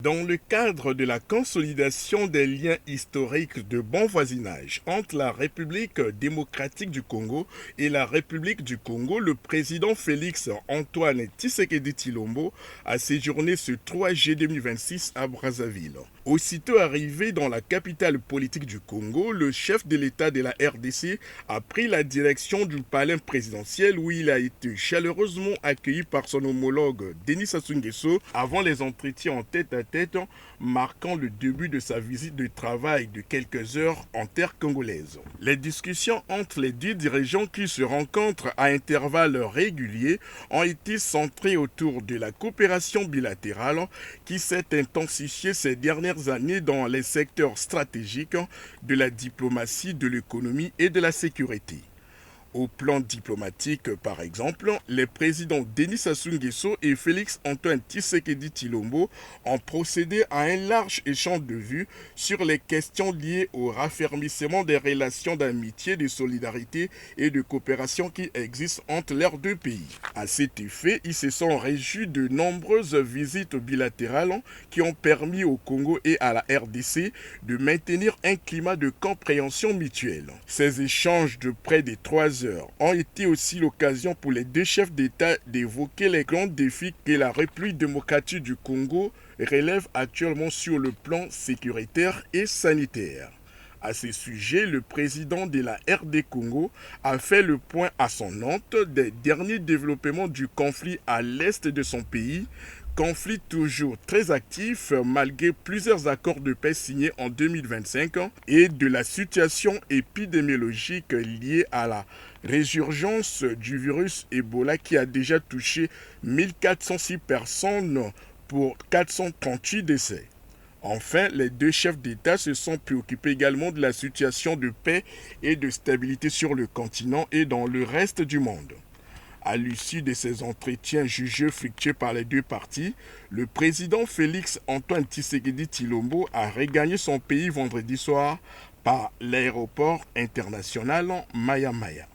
Dans le cadre de la consolidation des liens historiques de bon voisinage entre la République démocratique du Congo et la République du Congo, le président Félix Antoine Tshisekedi Tshilombo a séjourné ce 3 juillet 2026 à Brazzaville. Aussitôt arrivé dans la capitale politique du Congo, le chef de l'État de la RDC a pris la direction du palais présidentiel où il a été chaleureusement accueilli par son homologue Denis Sassou Nguesso avant les entretiens en tête-à-tête marquant le début de sa visite de travail de quelques heures en terre congolaise. Les discussions entre les deux dirigeants qui se rencontrent à intervalles réguliers ont été centrées autour de la coopération bilatérale qui s'est intensifiée ces dernières années dans les secteurs stratégiques de la diplomatie, de l'économie et de la sécurité. Au plan diplomatique, par exemple, les présidents Denis Sassou Nguesso et Félix Antoine Tshisekedi Tshilombo ont procédé à un large échange de vues sur les questions liées au raffermissement des relations d'amitié, de solidarité et de coopération qui existent entre leurs deux pays. À cet effet, ils se sont réjouis de nombreuses visites bilatérales qui ont permis au Congo et à la RDC de maintenir un climat de compréhension mutuelle. Ces échanges de près de 3 heures ont été aussi l'occasion pour les deux chefs d'État d'évoquer les grands défis que la République démocratique du Congo relève actuellement sur le plan sécuritaire et sanitaire. À ce sujet, le président de la RD Congo a fait le point à son hôte des derniers développements du conflit à l'est de son pays, conflit toujours très actif malgré plusieurs accords de paix signés en 2025 et de la situation épidémiologique liée à la résurgence du virus Ebola qui a déjà touché 1406 personnes pour 438 décès. Enfin, les deux chefs d'État se sont préoccupés également de la situation de paix et de stabilité sur le continent et dans le reste du monde. À l'issue de ces entretiens jugés fructueux par les deux parties, le président Félix Antoine Tshisekedi Tshilombo a regagné son pays vendredi soir par l'aéroport international Maya Maya.